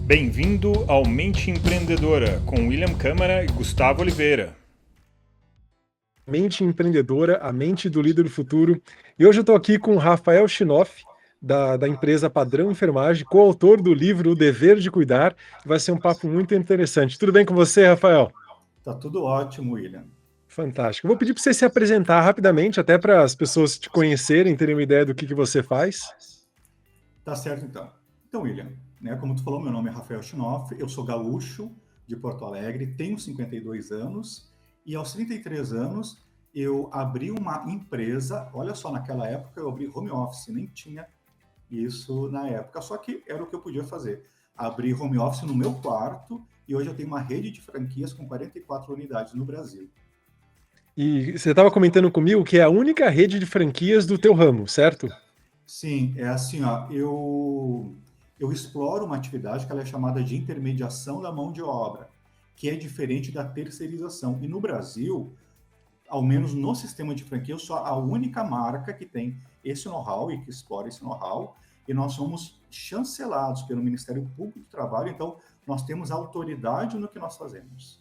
Bem-vindo ao Mente Empreendedora, com William Câmara e Gustavo Oliveira. Mente Empreendedora, a mente do líder do futuro. E hoje eu estou aqui com o Rafael Schinoff, da empresa Padrão Enfermagem, coautor do livro O Dever de Cuidar. Vai ser um papo muito interessante. Tudo bem com você, Rafael? Tá tudo ótimo, William. Fantástico. Eu vou pedir para você se apresentar rapidamente, até para as pessoas te conhecerem, terem uma ideia do que você faz. Tá certo, então. Então, William, né, como tu falou, meu nome é Rafael Schinoff, eu sou gaúcho de Porto Alegre, tenho 52 anos e aos 33 anos eu abri uma empresa. Olha só, naquela época eu abri home office, nem tinha isso na época, só que era o que eu podia fazer. Abri home office no meu quarto e hoje eu tenho uma rede de franquias com 44 unidades no Brasil. E você estava comentando comigo que é a única rede de franquias do teu ramo, certo? Sim, é assim, ó, eu exploro uma atividade que ela é chamada de intermediação da mão de obra, que é diferente da terceirização. E no Brasil, ao menos no sistema de franquia, eu sou a única marca que tem esse know-how e que explora esse know-how, e nós somos chancelados pelo Ministério Público do Trabalho, então nós temos autoridade no que nós fazemos.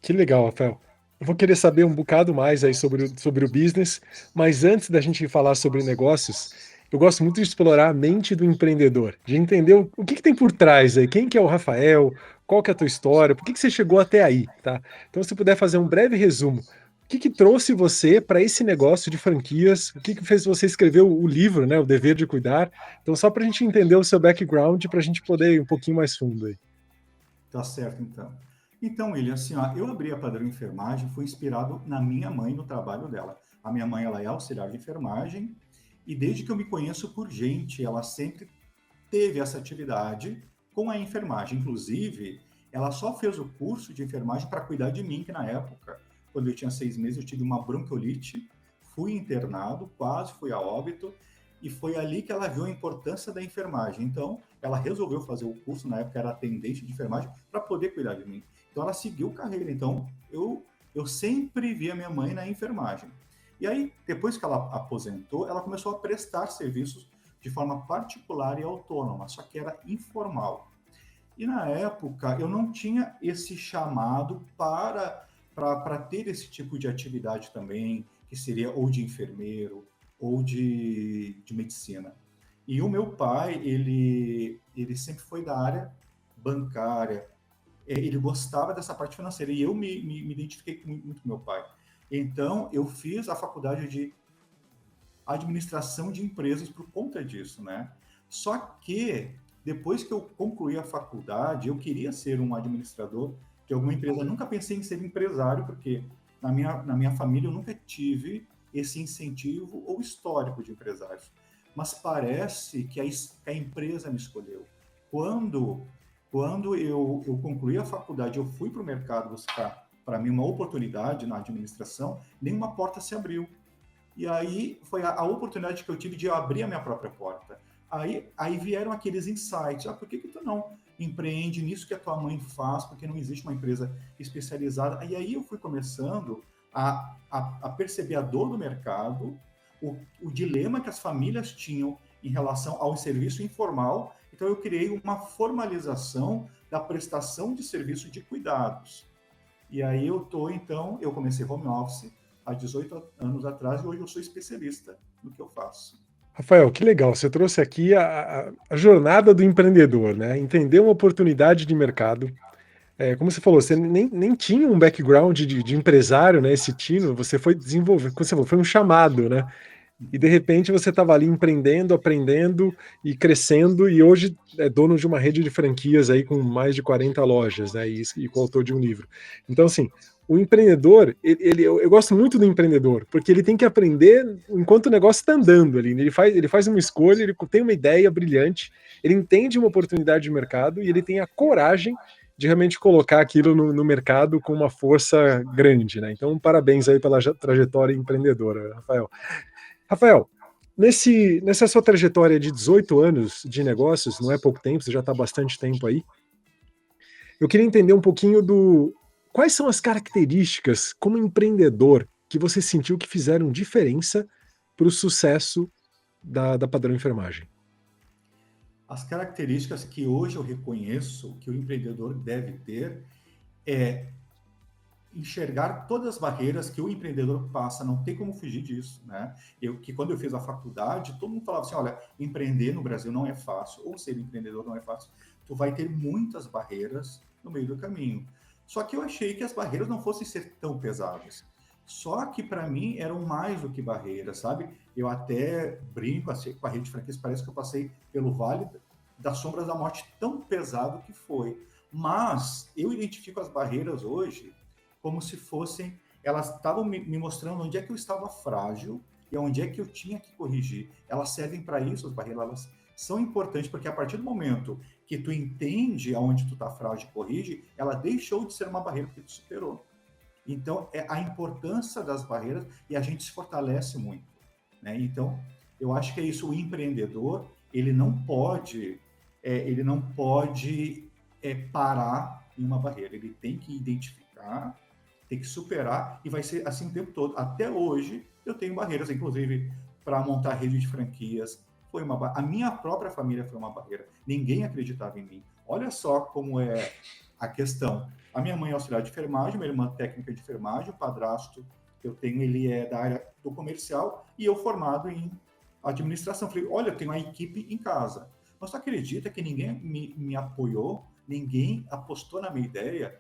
Que legal, Rafael. Eu vou querer saber um bocado mais aí sobre o business, mas antes da gente falar sobre negócios, eu gosto muito de explorar a mente do empreendedor, de entender o que tem por trás aí, quem que é o Rafael, qual que é a tua história, por que você chegou até aí, tá? Então, se puder fazer um breve resumo, o que trouxe você para esse negócio de franquias, o que fez você escrever o livro, né, O Dever de Cuidar? Então, só para a gente entender o seu background, para a gente poder ir um pouquinho mais fundo aí. Tá certo, então. Então, William, assim, ó, eu abri a Padrão Enfermagem, foi inspirado na minha mãe, no trabalho dela. A minha mãe, ela é auxiliar de enfermagem, e desde que eu me conheço por gente, ela sempre teve essa atividade com a enfermagem. Inclusive, ela só fez o curso de enfermagem para cuidar de mim, que na época, quando eu tinha 6 meses, eu tive uma bronquiolite, fui internado, quase fui a óbito, e foi ali que ela viu a importância da enfermagem. Então, ela resolveu fazer o curso, na época era atendente de enfermagem, para poder cuidar de mim. Então, ela seguiu carreira. Então, eu sempre vi a minha mãe na enfermagem. E aí, depois que ela aposentou, ela começou a prestar serviços de forma particular e autônoma, só que era informal. E na época, eu não tinha esse chamado para ter esse tipo de atividade também, que seria ou de enfermeiro ou de medicina. E o meu pai, ele sempre foi da área bancária, ele gostava dessa parte financeira, e eu me identifiquei muito com meu pai. Então, eu fiz a faculdade de administração de empresas por conta disso, né? Só que, depois que eu concluí a faculdade, eu queria ser um administrador de alguma empresa. Eu nunca pensei em ser empresário, porque na minha família eu nunca tive esse incentivo ou histórico de empresários. Mas parece que a empresa me escolheu. Quando eu concluí a faculdade, eu fui para o mercado buscar, para mim, uma oportunidade na administração, nenhuma porta se abriu. E aí foi a oportunidade que eu tive de abrir a minha própria porta. Aí vieram aqueles insights. Por que tu não empreende nisso que a tua mãe faz? Porque não existe uma empresa especializada. E aí eu fui começando a perceber a dor do mercado, o dilema que as famílias tinham em relação ao serviço informal. Então eu criei uma formalização da prestação de serviço de cuidados. E aí eu comecei home office há 18 anos atrás, e hoje eu sou especialista no que eu faço. Rafael, que legal, você trouxe aqui a jornada do empreendedor, né? Entender uma oportunidade de mercado. Como você falou, você nem tinha um background de empresário, né? Esse tino, você foi desenvolver, como você falou, foi um chamado, né? E de repente você estava ali empreendendo, aprendendo e crescendo, e hoje é dono de uma rede de franquias aí com mais de 40 lojas, né? E coautor de um livro. Então, assim, o empreendedor, eu gosto muito do empreendedor, porque ele tem que aprender enquanto o negócio está andando ali. Ele faz uma escolha, ele tem uma ideia brilhante, ele entende uma oportunidade de mercado e ele tem a coragem de realmente colocar aquilo no mercado com uma força grande, né? Então, parabéns aí pela trajetória empreendedora, Rafael. Rafael, nessa sua trajetória de 18 anos de negócios, não é pouco tempo, você já está há bastante tempo aí, eu queria entender um pouquinho quais são as características como empreendedor que você sentiu que fizeram diferença para o sucesso da Padrão Enfermagem. As características que hoje eu reconheço que o empreendedor deve ter é enxergar todas as barreiras que o empreendedor passa, não tem como fugir disso, né? Quando eu fiz a faculdade, todo mundo falava assim, olha, empreender no Brasil não é fácil, ou ser empreendedor não é fácil, tu vai ter muitas barreiras no meio do caminho. Só que eu achei que as barreiras não fossem ser tão pesadas. Só que para mim eram mais do que barreiras, sabe? Eu até brinco assim, com a rede de franquias, parece que eu passei pelo vale das sombras da morte, tão pesado que foi. Mas eu identifico as barreiras hoje como se fossem, elas estavam me mostrando onde é que eu estava frágil e onde é que eu tinha que corrigir. Elas servem para isso, as barreiras, elas são importantes, porque a partir do momento que tu entende aonde tu está frágil e corrige, ela deixou de ser uma barreira porque tu superou. Então, é a importância das barreiras e a gente se fortalece muito, né? Então, eu acho que é isso, o empreendedor, ele não pode parar em uma barreira, ele tem que identificar, tem que superar, e vai ser assim o tempo todo. Até hoje, eu tenho barreiras, inclusive, para montar rede de franquias. A minha própria família foi uma barreira. Ninguém acreditava em mim. Olha só como é a questão. A minha mãe é auxiliar de enfermagem, minha irmã técnica de enfermagem, o padrasto que eu tenho, ele é da área do comercial, e eu formado em administração. Falei, olha, eu tenho uma equipe em casa. Mas tu acredita que ninguém me apoiou, ninguém apostou na minha ideia?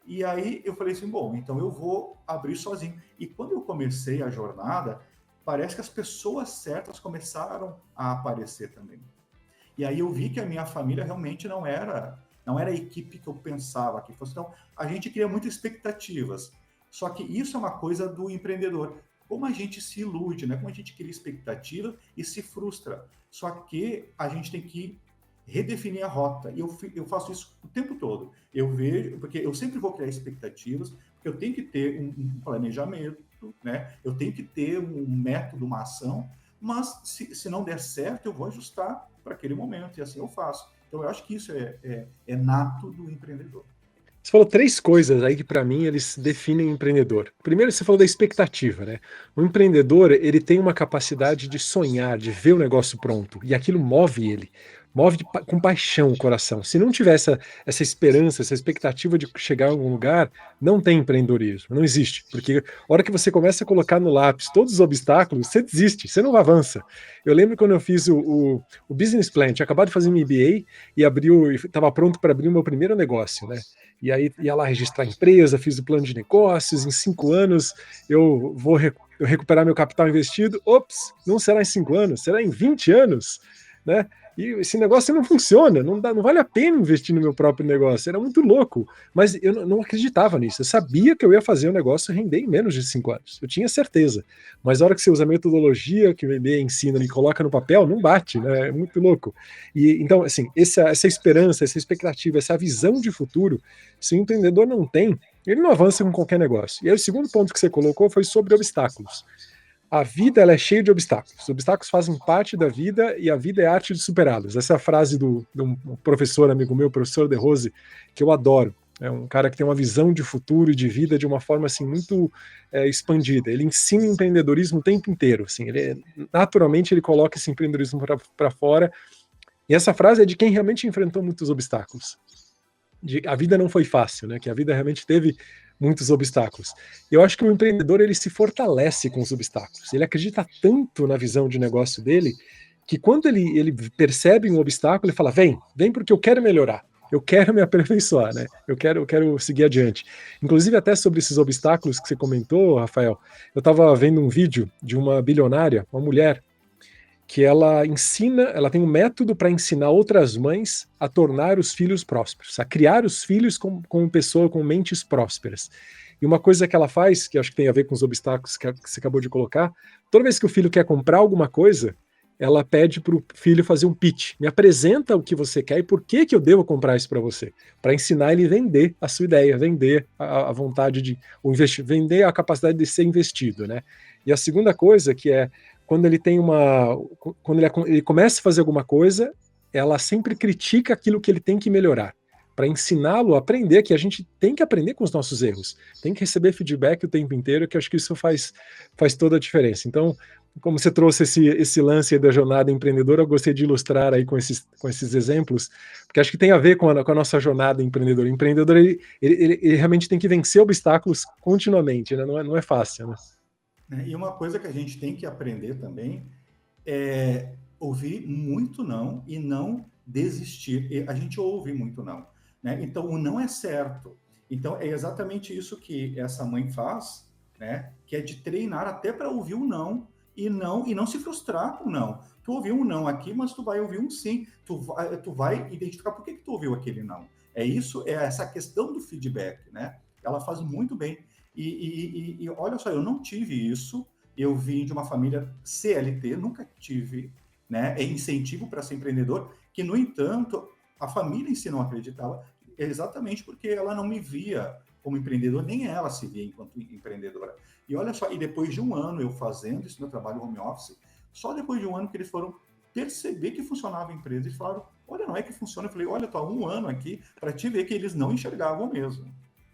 E aí eu falei assim, bom, então eu vou abrir sozinho. E quando eu comecei a jornada, parece que as pessoas certas começaram a aparecer também. E aí eu vi que a minha família realmente não era a equipe que eu pensava que fosse. Então, a gente cria muitas expectativas. Só que isso é uma coisa do empreendedor. Como a gente se ilude, né? Como a gente cria expectativa e se frustra. Só que a gente tem que redefinir a rota. E eu faço isso o tempo todo. Eu vejo, porque eu sempre vou criar expectativas, porque eu tenho que ter um planejamento, né? Eu tenho que ter um método, uma ação, mas se não der certo, eu vou ajustar para aquele momento, e assim eu faço. Então, eu acho que isso é nato do empreendedor. Você falou três coisas aí que para mim eles definem o empreendedor. Primeiro, você falou da expectativa, né? O empreendedor, ele tem uma capacidade de sonhar, de ver o negócio pronto, e aquilo move ele. Move com paixão o coração. Se não tiver essa esperança, essa expectativa de chegar a algum lugar, não tem empreendedorismo, não existe. Porque a hora que você começa a colocar no lápis todos os obstáculos, você desiste, você não avança. Eu lembro quando eu fiz o business plan, tinha acabado de fazer um MBA e estava pronto para abrir o meu primeiro negócio, né? E aí ia lá registrar a empresa, fiz o plano de negócios, em 5 anos eu vou recuperar meu capital investido. Ops, não será em 5 anos, será em 20 anos, né? E esse negócio não funciona, não vale a pena investir no meu próprio negócio, era muito louco, mas eu não acreditava nisso, eu sabia que eu ia fazer o negócio render em menos de 5 anos, eu tinha certeza, mas a hora que você usa a metodologia que o MBA ensina e coloca no papel, não bate, né? É muito louco. E então, assim, essa esperança, essa expectativa, essa visão de futuro, se o empreendedor não tem, ele não avança com qualquer negócio. E aí o segundo ponto que você colocou foi sobre obstáculos. A vida ela é cheia de obstáculos. Os obstáculos fazem parte da vida e a vida é a arte de superá-los. Essa é a frase de um professor, amigo meu, professor De Rose, que eu adoro. É um cara que tem uma visão de futuro e de vida de uma forma assim muito expandida. Ele ensina empreendedorismo o tempo inteiro. Assim, naturalmente ele coloca esse empreendedorismo para fora. E essa frase é de quem realmente enfrentou muitos obstáculos. A vida não foi fácil, né? Que a vida realmente teve muitos obstáculos. Eu acho que o empreendedor ele se fortalece com os obstáculos. Ele acredita tanto na visão de negócio dele que quando ele percebe um obstáculo, ele fala: vem porque eu quero melhorar. Eu quero me aperfeiçoar, né? Eu quero seguir adiante. Inclusive, até sobre esses obstáculos que você comentou, Rafael, eu estava vendo um vídeo de uma bilionária, uma mulher, que ela tem um método para ensinar outras mães a tornar os filhos prósperos, a criar os filhos como pessoa com mentes prósperas. E uma coisa que ela faz, que acho que tem a ver com os obstáculos que você acabou de colocar, toda vez que o filho quer comprar alguma coisa, ela pede para o filho fazer um pitch. Me apresenta o que você quer e por que eu devo comprar isso para você. Para ensinar ele a vender a sua ideia, vender a vontade de investir, vender a capacidade de ser investido, né? E a segunda coisa que é quando ele tem quando ele começa a fazer alguma coisa, ela sempre critica aquilo que ele tem que melhorar, para ensiná-lo a aprender, que a gente tem que aprender com os nossos erros, tem que receber feedback o tempo inteiro, que eu acho que isso faz toda a diferença. Então, como você trouxe esse lance aí da jornada empreendedora, eu gostei de ilustrar aí com esses exemplos, porque acho que tem a ver com a nossa jornada empreendedora. O empreendedor, ele realmente tem que vencer obstáculos continuamente, né? Não é fácil, né? Né? E uma coisa que a gente tem que aprender também é ouvir muito não e não desistir. E a gente ouve muito não, né? Então, o não é certo. Então, é exatamente isso que essa mãe faz, né? Que é de treinar até para ouvir o não se frustrar com o não. Tu ouviu um não aqui, mas tu vai ouvir um sim. Tu vai identificar por que tu ouviu aquele não. É isso, é essa questão do feedback, né? Ela faz muito bem. E olha só, eu não tive isso. Eu vim de uma família CLT, nunca tive, né, incentivo para ser empreendedor, que, no entanto, a família em si não acreditava, exatamente porque ela não me via como empreendedor, nem ela se via enquanto empreendedora. E olha só, e depois de um ano eu fazendo esse meu trabalho home office, só depois de um ano que eles foram perceber que funcionava a empresa e falaram, olha, não é que funciona. Eu falei, olha, tô há um ano aqui para te ver que eles não enxergavam mesmo,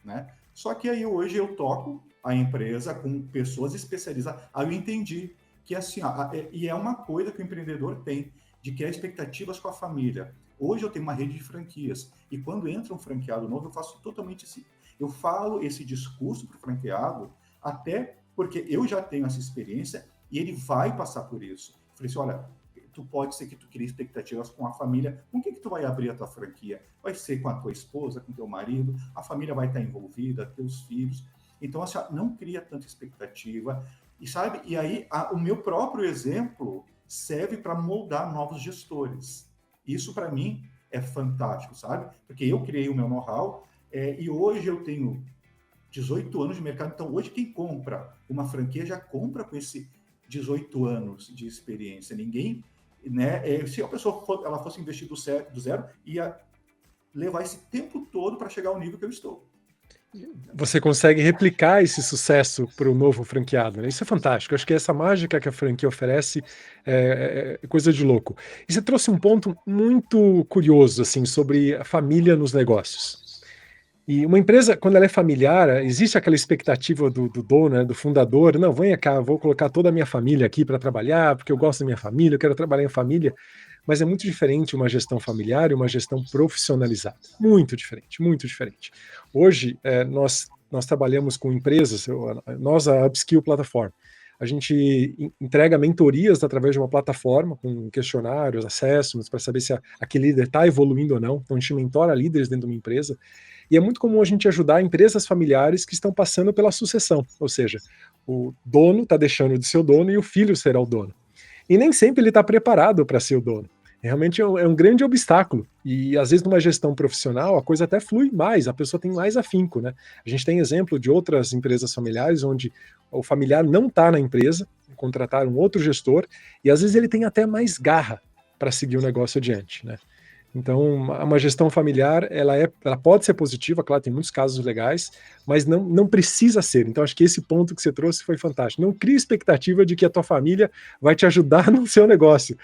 né? Só que aí hoje eu toco a empresa com pessoas especializadas. Aí eu entendi que assim, e é uma coisa que o empreendedor tem, de criar expectativas com a família. Hoje eu tenho uma rede de franquias, e quando entra um franqueado novo, eu faço totalmente assim. Eu falo esse discurso para o franqueado, até porque eu já tenho essa experiência, e ele vai passar por isso. Eu falei assim, olha, tu pode ser que tu crie expectativas com a família. Com quem que tu vai abrir a tua franquia? Vai ser com a tua esposa, com teu marido, a família vai estar envolvida, teus filhos. Então, assim, não cria tanta expectativa. E sabe, e aí o meu próprio exemplo serve para moldar novos gestores. Isso, para mim, é fantástico, sabe? Porque eu criei o meu know-how e hoje eu tenho 18 anos de mercado. Então, hoje, quem compra uma franquia já compra com esse 18 anos de experiência. Ninguém, né? Se a pessoa ela fosse investir do zero, ia levar esse tempo todo para chegar ao nível que eu estou. Você consegue replicar esse sucesso para o novo franqueado, né? Isso é fantástico. Acho que essa mágica que a franquia oferece é coisa de louco. E você trouxe um ponto muito curioso, assim, sobre a família nos negócios. E uma empresa, quando ela é familiar, existe aquela expectativa do dono, né, do fundador, não, venha cá, vou colocar toda a minha família aqui para trabalhar, porque eu gosto da minha família, eu quero trabalhar em família, mas é muito diferente uma gestão familiar e uma gestão profissionalizada. Muito diferente, muito diferente. Hoje, nós trabalhamos com empresas, nós, a Upskill Platform, a gente entrega mentorias através de uma plataforma com questionários, assessments, para saber se aquele líder está evoluindo ou não. Então, a gente mentora líderes dentro de uma empresa. E é muito comum a gente ajudar empresas familiares que estão passando pela sucessão, ou seja, o dono está deixando de ser o dono e o filho será o dono. E nem sempre ele está preparado para ser o dono. Realmente é um grande obstáculo. E às vezes numa gestão profissional a coisa até flui mais, a pessoa tem mais afinco, né? A gente tem exemplo de outras empresas familiares onde o familiar não está na empresa, contrataram um outro gestor, e às vezes ele tem até mais garra para seguir o negócio adiante, né? Então, uma gestão familiar, ela pode ser positiva, claro, tem muitos casos legais, mas não precisa ser. Então, acho que esse ponto que você trouxe foi fantástico. Não crie expectativa de que a tua família vai te ajudar no seu negócio.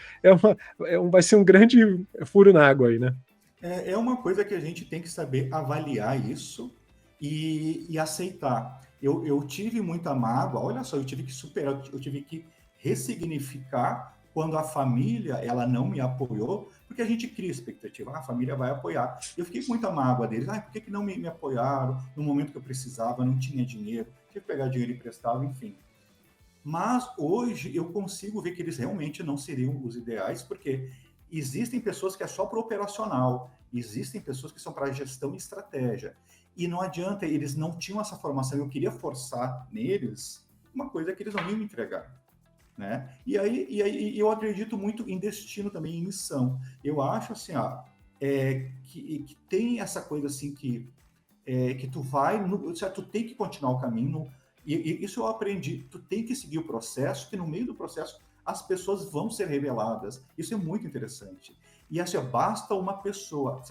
Vai ser um grande furo na água aí, né? É uma coisa que a gente tem que saber avaliar isso e aceitar. Eu tive muita mágoa, olha só, eu tive que superar, eu tive que ressignificar quando a família ela não me apoiou, porque a gente cria expectativa, a família vai apoiar. Eu fiquei com muita mágoa deles, por que não me apoiaram no momento que eu precisava, não tinha dinheiro, tive que pegar dinheiro emprestado, enfim. Mas hoje eu consigo ver que eles realmente não seriam os ideais, porque existem pessoas que é só para o operacional, existem pessoas que são para gestão e estratégia. E não adianta, eles não tinham essa formação, eu queria forçar neles uma coisa que eles não iam me entregar. Né? E aí eu acredito muito em destino também, em missão. Eu acho assim, que tem essa coisa assim que tu vai, tu tem que continuar o caminho, e isso eu aprendi, tu tem que seguir o processo, que no meio do processo as pessoas vão ser reveladas. Isso é muito interessante. E assim, basta uma pessoa,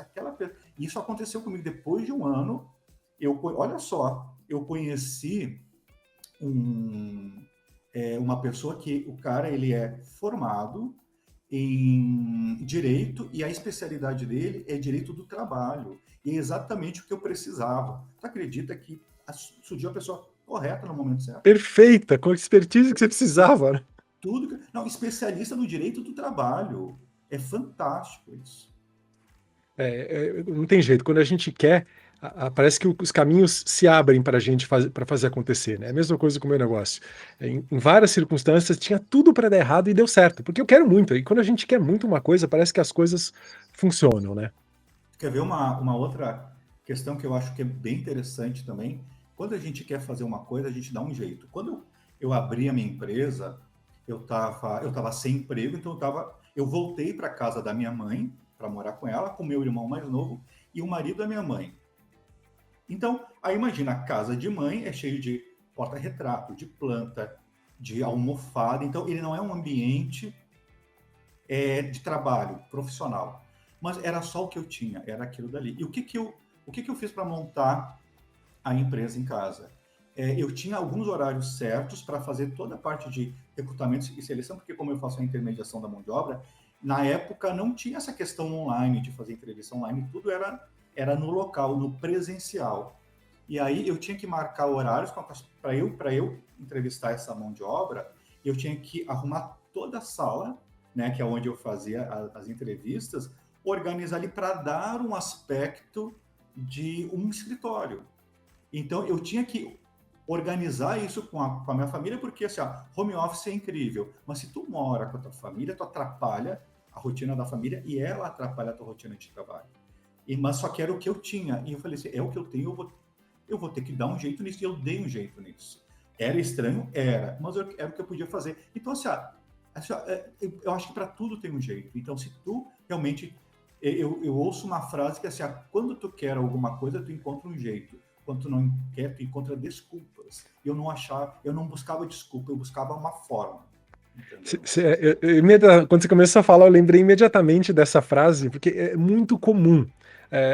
isso aconteceu comigo depois de um ano, olha só, eu conheci uma pessoa que o cara ele é formado em direito e a especialidade dele é direito do trabalho. E é exatamente o que eu precisava. Tu acredita que surgiu a pessoa correta no momento certo? Perfeita, com a expertise que você precisava, né? tudo. Não, especialista no direito do trabalho. É fantástico isso. Não tem jeito, quando a gente quer, parece que os caminhos se abrem para a gente para fazer acontecer, né? É a mesma coisa com o meu negócio. Em várias circunstâncias tinha tudo para dar errado e deu certo, porque eu quero muito. E quando a gente quer muito uma coisa, parece que as coisas funcionam, né? Quer ver uma outra questão que eu acho que é bem interessante também? Quando a gente quer fazer uma coisa, a gente dá um jeito. Quando eu abri a minha empresa, eu tava sem emprego, então eu voltei para casa da minha mãe para morar com ela, com meu irmão mais novo e o marido da minha mãe. Então, aí imagina, a casa de mãe é cheio de porta-retrato, de planta, de almofada. Então, ele não é um ambiente de trabalho profissional. Mas era só o que eu tinha, era aquilo dali. E o que que eu fiz para montar a empresa em casa? Eu tinha alguns horários certos para fazer toda a parte de recrutamento e seleção, porque como eu faço a intermediação da mão de obra, na época não tinha essa questão online, de fazer entrevista online, tudo era no local, no presencial. E aí eu tinha que marcar horários para eu entrevistar essa mão de obra, eu tinha que arrumar toda a sala, né, que é onde eu fazia as entrevistas, organizar ali para dar um aspecto de um escritório. Então eu tinha que organizar isso com a minha família, porque assim, ó, home office é incrível, mas se tu mora com a tua família, tu atrapalha a rotina da família e ela atrapalha a tua rotina de trabalho. Mas só que era o que eu tinha. E eu falei assim, é o que eu tenho, eu vou ter que dar um jeito nisso. E eu dei um jeito nisso. Era estranho? Era. Mas era o que eu podia fazer. Então, eu acho que para tudo tem um jeito. Então, se tu realmente... Eu ouço uma frase que é assim, quando tu quer alguma coisa, tu encontra um jeito. Quando tu não quer, tu encontra desculpas. Eu não buscava desculpa, eu buscava uma forma. Entendeu? Quando você começou a falar, eu lembrei imediatamente dessa frase, porque é muito comum.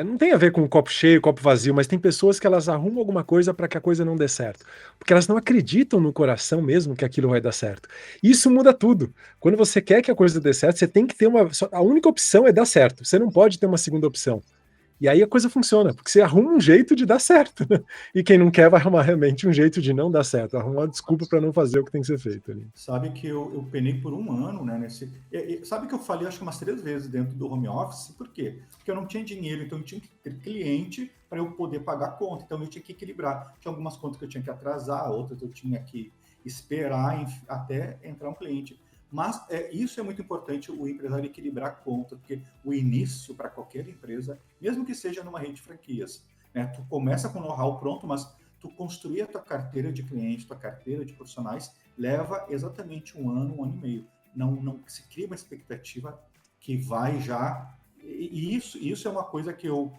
Não tem a ver com copo cheio, copo vazio, mas tem pessoas que elas arrumam alguma coisa para que a coisa não dê certo. Porque elas não acreditam no coração mesmo que aquilo vai dar certo. Isso muda tudo. Quando você quer que a coisa dê certo, você tem que ter a única opção é dar certo. Você não pode ter uma segunda opção. E aí a coisa funciona, porque você arruma um jeito de dar certo, né? E quem não quer vai arrumar realmente um jeito de não dar certo, arrumar uma desculpa para não fazer o que tem que ser feito ali. Sabe que eu penei por um ano, né? Sabe que eu falei acho que umas 3 vezes dentro do home office, por quê? Porque eu não tinha dinheiro, então eu tinha que ter cliente para eu poder pagar a conta, então eu tinha que equilibrar. Tinha algumas contas que eu tinha que atrasar, outras eu tinha que esperar até entrar um cliente. Mas isso é muito importante, o empresário equilibrar a conta, porque o início para qualquer empresa, mesmo que seja numa rede de franquias, né? Tu começa com o know-how pronto, mas tu construir a tua carteira de clientes, tua carteira de profissionais, leva exatamente um ano e meio. Não se cria uma expectativa que vai já... E isso é uma coisa que eu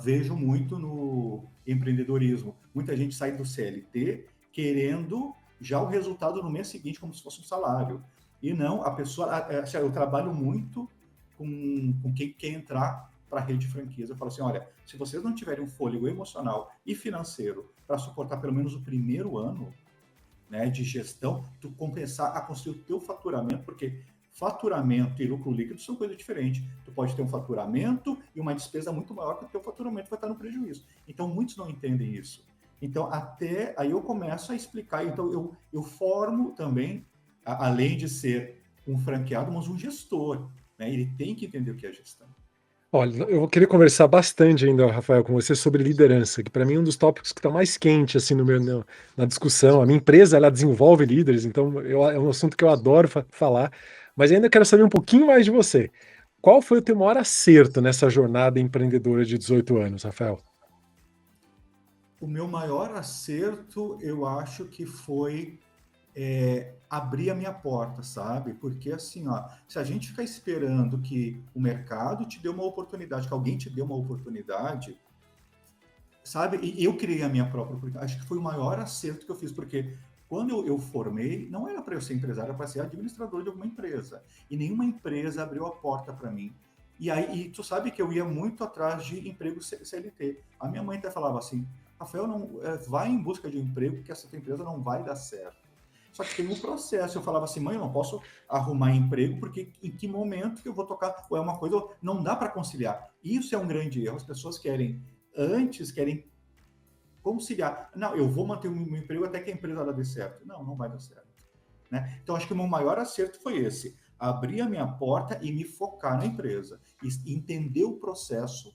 vejo muito no empreendedorismo. Muita gente sai do CLT querendo já o resultado no mês seguinte, como se fosse um salário. E não, a pessoa... Eu trabalho muito com quem quer entrar para a rede de franquias. Eu falo assim, olha, se vocês não tiverem um fôlego emocional e financeiro para suportar pelo menos o primeiro ano, né, de gestão, tu compensar a construir o teu faturamento, porque faturamento e lucro líquido são coisas diferentes. Tu pode ter um faturamento e uma despesa muito maior que o teu faturamento vai estar no prejuízo. Então, muitos não entendem isso. Então, até aí eu começo a explicar. Então, eu formo também, além de ser um franqueado, mas um gestor. Né? Ele tem que entender o que é gestão. Olha, eu vou querer conversar bastante ainda, Rafael, com você sobre liderança, que para mim é um dos tópicos que está mais quente assim na discussão. A minha empresa ela desenvolve líderes, então é um assunto que eu adoro falar. Mas ainda quero saber um pouquinho mais de você. Qual foi o teu maior acerto nessa jornada empreendedora de 18 anos, Rafael? O meu maior acerto, eu acho que foi abrir a minha porta, sabe? Porque assim, ó, se a gente ficar esperando que o mercado te dê uma oportunidade, que alguém te dê uma oportunidade, sabe? E eu criei a minha própria oportunidade. Acho que foi o maior acerto que eu fiz, porque quando eu formei, não era para eu ser empresário, era para ser administrador de alguma empresa. E nenhuma empresa abriu a porta para mim. E tu sabe que eu ia muito atrás de emprego CLT. A minha mãe até falava assim, Rafael, não, vai em busca de um emprego, que essa tua empresa não vai dar certo. Só que tem um processo. Eu falava assim, mãe, eu não posso arrumar emprego, porque em que momento que eu vou tocar? Ou é uma coisa, não dá para conciliar. Isso é um grande erro. As pessoas querem conciliar. Não, eu vou manter o meu emprego até que a empresa dê certo. Não vai dar certo. né? Então, acho que o meu maior acerto foi esse, abrir a minha porta e me focar na empresa, e entender o processo,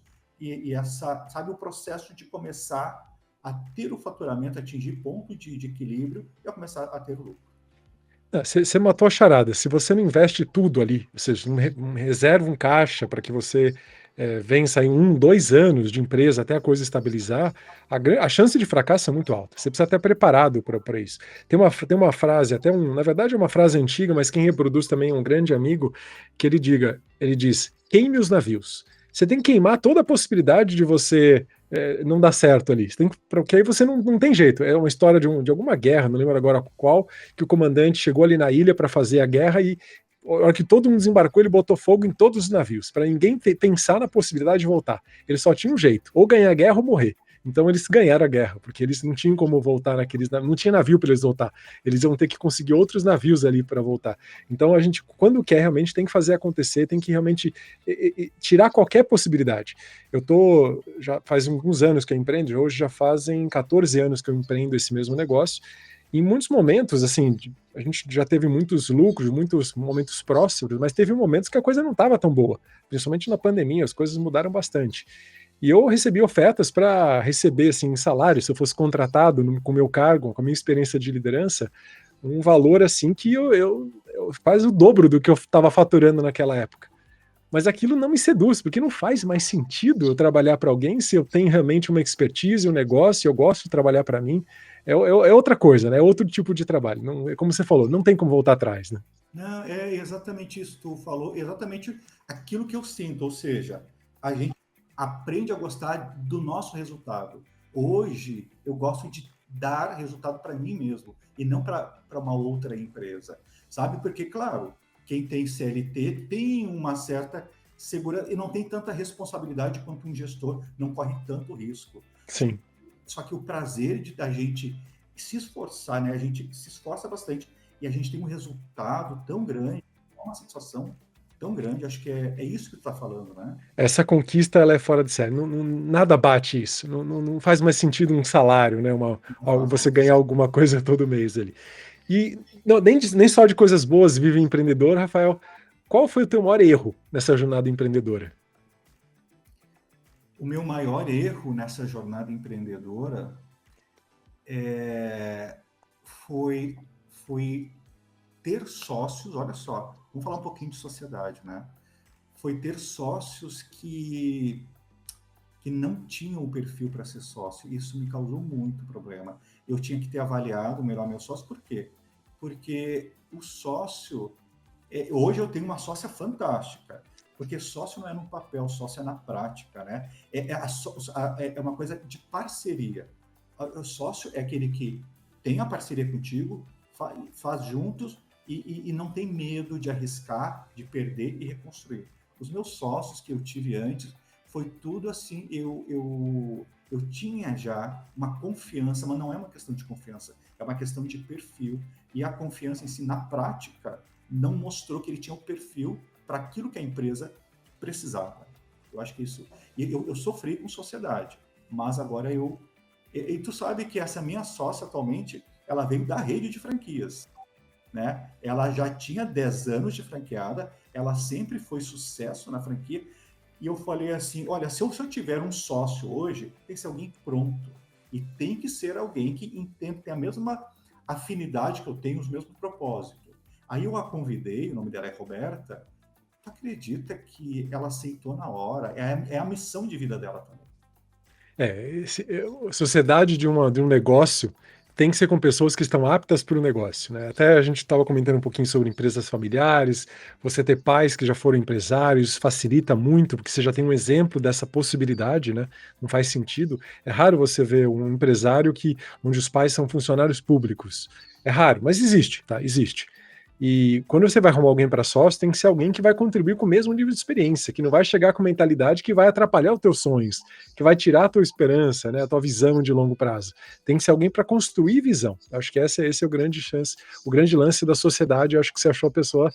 sabe, o processo de começar a ter o faturamento, atingir ponto de equilíbrio e a começar a ter o lucro. Você matou a charada. Se você não investe tudo ali, ou seja, não reserva um caixa para que você vença em 1, 2 anos de empresa até a coisa estabilizar, a chance de fracasso é muito alta. Você precisa estar preparado para isso. Tem uma frase, na verdade é uma frase antiga, mas quem reproduz também é um grande amigo, que ele diz: queime os navios. Você tem que queimar toda a possibilidade de você não dar certo ali. Porque aí você não tem jeito. É uma história de alguma guerra, não lembro agora qual, que o comandante chegou ali na ilha para fazer a guerra e, na hora que todo mundo desembarcou, ele botou fogo em todos os navios, para ninguém pensar na possibilidade de voltar. Ele só tinha um jeito: ou ganhar a guerra ou morrer. Então eles ganharam a guerra, porque eles não tinham como voltar naqueles navios, não tinha navio para eles voltar. Eles iam ter que conseguir outros navios ali para voltar. Então a gente, quando quer, realmente tem que fazer acontecer, tem que realmente tirar qualquer possibilidade. Já faz alguns anos que eu empreendo, hoje já fazem 14 anos que eu empreendo esse mesmo negócio. Em muitos momentos, assim, a gente já teve muitos lucros, muitos momentos próximos, mas teve momentos que a coisa não estava tão boa, principalmente na pandemia, as coisas mudaram bastante. E eu recebi ofertas para receber, assim, salário, se eu fosse contratado com o meu cargo, com a minha experiência de liderança, um valor, assim, que eu quase o dobro do que eu estava faturando naquela época. Mas aquilo não me seduz, porque não faz mais sentido eu trabalhar para alguém se eu tenho realmente uma expertise, um negócio, eu gosto de trabalhar para mim. É outra coisa, né? É outro tipo de trabalho. Não, como você falou, não tem como voltar atrás, né? Não, é exatamente isso que tu falou, exatamente aquilo que eu sinto, ou seja, a gente aprende a gostar do nosso resultado. Hoje, eu gosto de dar resultado para mim mesmo e não para uma outra empresa, sabe? Porque, claro, quem tem CLT tem uma certa segurança e não tem tanta responsabilidade quanto um gestor, não corre tanto risco. Sim. Só que o prazer da gente se esforçar, né? A gente se esforça bastante e a gente tem um resultado tão grande, uma satisfação tão grande. Acho que é isso que tu está falando, né? Essa conquista, ela é fora de série. Nada bate isso. Não faz mais sentido um salário, né? Você ganhar alguma coisa todo mês ali. E nem só de coisas boas vive empreendedor, Rafael. Qual foi o teu maior erro nessa jornada empreendedora? O meu maior erro nessa jornada empreendedora foi ter sócios, olha só, vamos falar um pouquinho de sociedade, né? Foi ter sócios que não tinham o perfil para ser sócio. Isso me causou muito problema. Eu tinha que ter avaliado melhor meu sócio, por quê? Porque o sócio... hoje eu tenho uma sócia fantástica, porque sócio não é no papel, sócio é na prática, né? É uma coisa de parceria. O sócio é aquele que tem a parceria contigo, faz juntos e não tem medo de arriscar, de perder e reconstruir. Os meus sócios que eu tive antes, foi tudo assim, eu tinha já uma confiança, mas não é uma questão de confiança, é uma questão de perfil. E a confiança em si, na prática, não mostrou que ele tinha o perfil para aquilo que a empresa precisava. Eu acho que isso... Eu sofri com sociedade, mas agora E tu sabe que essa minha sócia atualmente, ela veio da rede de franquias, né? Ela já tinha 10 anos de franqueada, ela sempre foi sucesso na franquia, e eu falei assim, olha, se eu tiver um sócio hoje, tem que ser alguém pronto, e tem que ser alguém que entende, tem a mesma afinidade que eu tenho, os mesmos propósitos. Aí eu a convidei, o nome dela é Roberta, tu acredita que ela aceitou na hora? É a missão de vida dela também. A sociedade de um negócio tem que ser com pessoas que estão aptas para o negócio, né? Até a gente estava comentando um pouquinho sobre empresas familiares, você ter pais que já foram empresários facilita muito, porque você já tem um exemplo dessa possibilidade, né? Não faz sentido. É raro você ver um empresário onde os pais são funcionários públicos. É raro, mas existe, tá? Existe. E quando você vai arrumar alguém para sócio, tem que ser alguém que vai contribuir com o mesmo nível de experiência, que não vai chegar com mentalidade que vai atrapalhar os teus sonhos, que vai tirar a tua esperança, né, a tua visão de longo prazo. Tem que ser alguém para construir visão. Acho que esse é o grande lance da sociedade. Eu acho que você achou a pessoa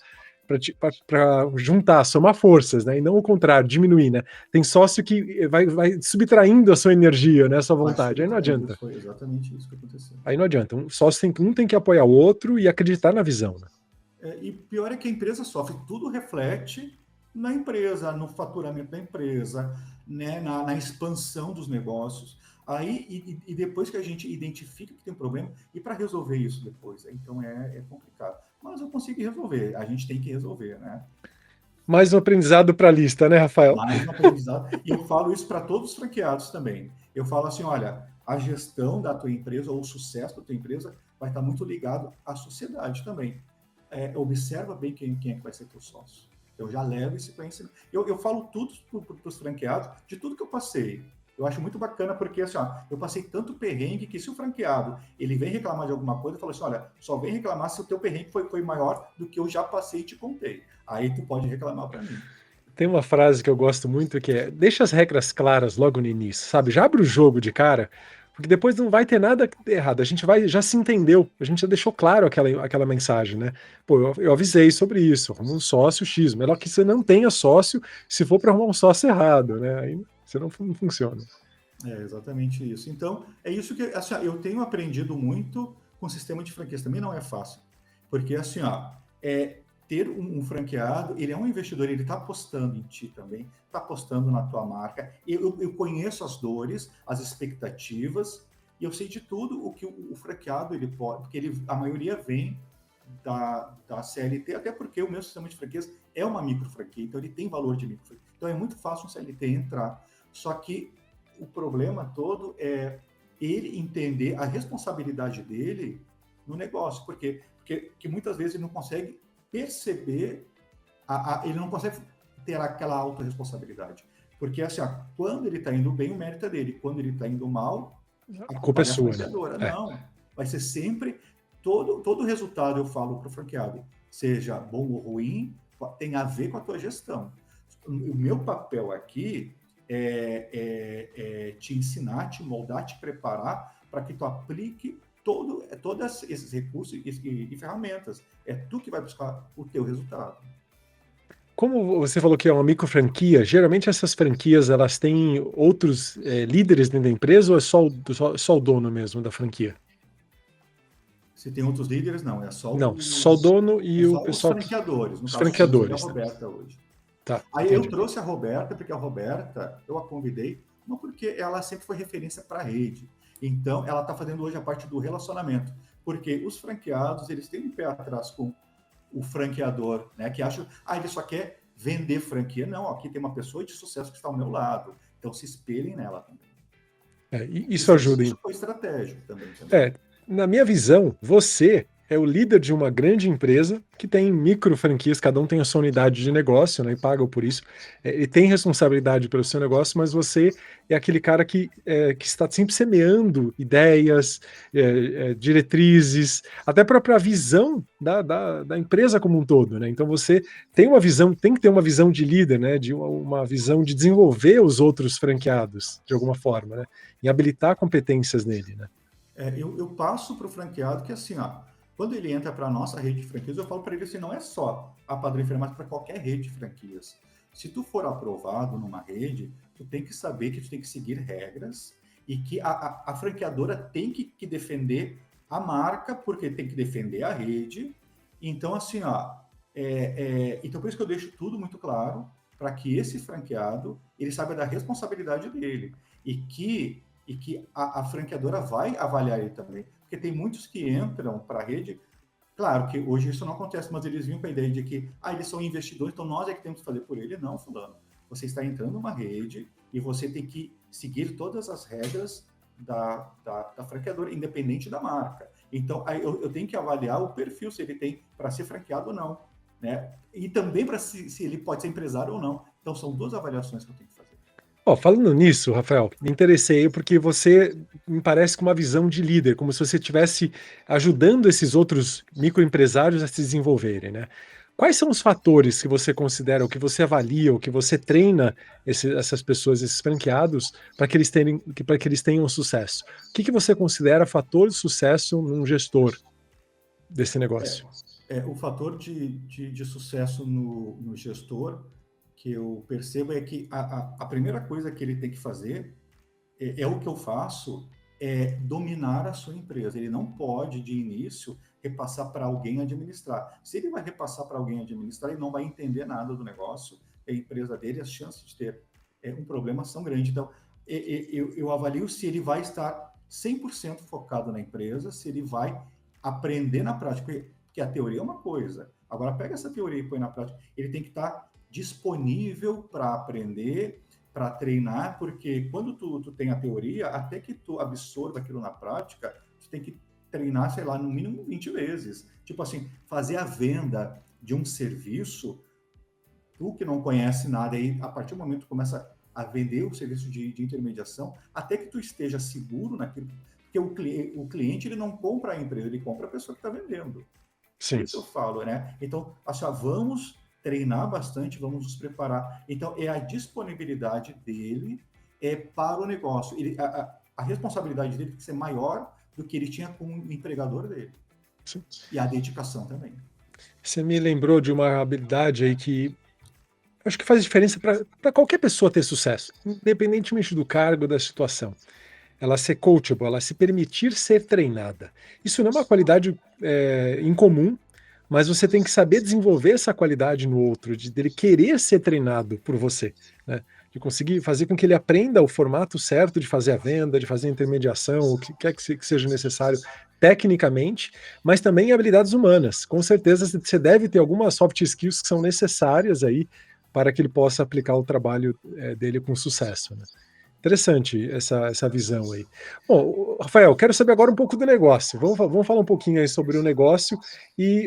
para juntar, somar forças, né? E não o contrário, diminuir, né? Tem sócio que vai subtraindo a sua energia, né? A sua vontade. Aí não adianta. Foi exatamente isso que aconteceu. Aí não adianta. Um sócio tem que apoiar o outro e acreditar na visão, né? E pior é que a empresa sofre, tudo reflete na empresa, no faturamento da empresa, né, na expansão dos negócios. Aí, e depois que a gente identifica que tem um problema, e para resolver isso depois, então é complicado. Mas eu consigo resolver, a gente tem que resolver, né? Mais um aprendizado para a lista, né, Rafael? Mais um aprendizado. E eu falo isso para todos os franqueados também. Eu falo assim, olha, a gestão da tua empresa ou o sucesso da tua empresa vai estar muito ligado à sociedade também. Observa bem quem é que vai ser teu sócio. Eu já levo esse conhecimento. Eu falo tudo para os franqueados, de tudo que eu passei. Eu acho muito bacana, porque assim, ó, eu passei tanto perrengue que se o franqueado ele vem reclamar de alguma coisa, eu falo assim, olha, só vem reclamar se o teu perrengue foi maior do que eu já passei e te contei. Aí tu pode reclamar para mim. Tem uma frase que eu gosto muito que é: deixa as regras claras logo no início, sabe? Já abre o jogo de cara, porque depois não vai ter nada errado. A gente já se entendeu, a gente já deixou claro aquela mensagem, né? Pô, eu avisei sobre isso, arruma um sócio X. Melhor que você não tenha sócio se for para arrumar um sócio errado, né? Aí você não funciona. É exatamente isso. Então, é isso que assim, eu tenho aprendido muito com o sistema de franquias. Também não é fácil. Porque, assim, ó, ter um franqueado, ele é um investidor, ele está apostando em ti também, está apostando na tua marca. Eu conheço as dores, as expectativas, e eu sei de tudo o que o franqueado ele pode, porque a maioria vem da CLT, até porque o meu sistema de franquias é uma micro franquia, então ele tem valor de micro franquia. Então é muito fácil um CLT entrar. Só que o problema todo é ele entender a responsabilidade dele no negócio, porque muitas vezes ele não consegue perceber, ele não consegue ter aquela autorresponsabilidade. Porque assim, ó, quando ele está indo bem, o mérito é dele. Quando ele está indo mal, a culpa é sua, né? Não, vai ser sempre todo resultado, eu falo para o franqueado, seja bom ou ruim, tem a ver com a tua gestão. O meu papel aqui é te ensinar, te moldar, te preparar para que tu aplique todos esses recursos e ferramentas. É tu que vai buscar o teu resultado. Como você falou que é uma micro franquia, geralmente essas franquias elas têm outros líderes dentro da empresa ou é só o dono mesmo da franquia? Se tem outros líderes, não. É só só o dono e o pessoal. Os franqueadores. No os caso, franqueadores. a Roberta hoje. Tá, Aí entendi. eu trouxe a Roberta, porque a Roberta, eu a convidei, não porque ela sempre foi referência para a rede. Então, ela está fazendo hoje a parte do relacionamento. Porque os franqueados, eles têm um pé atrás com o franqueador, né? Que acha, ele só quer vender franquia. Não, aqui tem uma pessoa de sucesso que está ao meu lado. Então, se espelhem nela também. Isso ajuda. Isso foi estratégico também. Na minha visão, você é o líder de uma grande empresa que tem micro franquias, cada um tem a sua unidade de negócio, né, e paga por isso. Ele tem responsabilidade pelo seu negócio, mas você é aquele cara que está sempre semeando ideias, diretrizes, até para a visão da empresa como um todo, né? Então você tem que ter uma visão de líder, né? De uma visão de desenvolver os outros franqueados, de alguma forma, né? E habilitar competências nele, né? Eu passo para o franqueado que assim, quando ele entra para a nossa rede de franquias, eu falo para ele assim, não é só a Padrão Enfermagem, para qualquer rede de franquias. Se tu for aprovado numa rede, tu tem que saber que tu tem que seguir regras e que a franqueadora tem que defender a marca, porque tem que defender a rede. Então, assim, então por isso que eu deixo tudo muito claro para que esse franqueado, ele saiba da responsabilidade dele e que a franqueadora vai avaliar ele também. Porque tem muitos que entram para a rede, claro que hoje isso não acontece, mas eles vinham com a ideia de que eles são investidores, então nós é que temos que fazer por ele. Não, fulano. Você está entrando numa rede e você tem que seguir todas as regras da franqueadora, independente da marca. Então, eu tenho que avaliar o perfil, se ele tem para ser franqueado ou não. Né? E também para se ele pode ser empresário ou não. Então, são duas avaliações que eu tenho que fazer. Falando nisso, Rafael, me interessei porque você me parece com uma visão de líder, como se você estivesse ajudando esses outros microempresários a se desenvolverem, né? Quais são os fatores que você considera, ou que você avalia, ou que você treina essas pessoas, esses franqueados, para que eles tenham sucesso? O que você considera fator de sucesso num gestor desse negócio? O fator de sucesso no gestor que eu percebo é que a primeira coisa que ele tem que fazer é o que eu faço, é dominar a sua empresa. Ele não pode, de início, repassar para alguém administrar. Se ele vai repassar para alguém administrar, ele não vai entender nada do negócio, a empresa dele, as chances de ter um problema são grandes. Então, eu avalio se ele vai estar 100% focado na empresa, se ele vai aprender na prática, porque a teoria é uma coisa. Agora, pega essa teoria e põe na prática. Ele tem que estar disponível para aprender, para treinar, porque quando tu tem a teoria, até que tu absorva aquilo na prática, tu tem que treinar, sei lá, no mínimo 20 vezes. Tipo assim, fazer a venda de um serviço, tu que não conhece nada, aí a partir do momento que tu começa a vender o serviço de intermediação, até que tu esteja seguro naquilo, porque o cliente ele não compra a empresa, ele compra a pessoa que está vendendo. Sim. Por isso eu falo, né? Então, vamos treinar bastante, vamos nos preparar. Então, é a disponibilidade dele para o negócio. A responsabilidade dele tem que ser maior do que ele tinha com o empregador dele. Sim. E a dedicação também. Você me lembrou de uma habilidade aí que acho que faz diferença para qualquer pessoa ter sucesso, independentemente do cargo, da situação. Ela ser coachable, ela se permitir ser treinada. Isso não é uma qualidade incomum, mas você tem que saber desenvolver essa qualidade no outro, dele querer ser treinado por você, né? De conseguir fazer com que ele aprenda o formato certo de fazer a venda, de fazer a intermediação, o que quer que seja necessário tecnicamente, mas também habilidades humanas. Com certeza você deve ter algumas soft skills que são necessárias aí para que ele possa aplicar o trabalho dele com sucesso, né? Interessante essa visão aí. Bom, Rafael, quero saber agora um pouco do negócio. Vamos falar um pouquinho aí sobre o negócio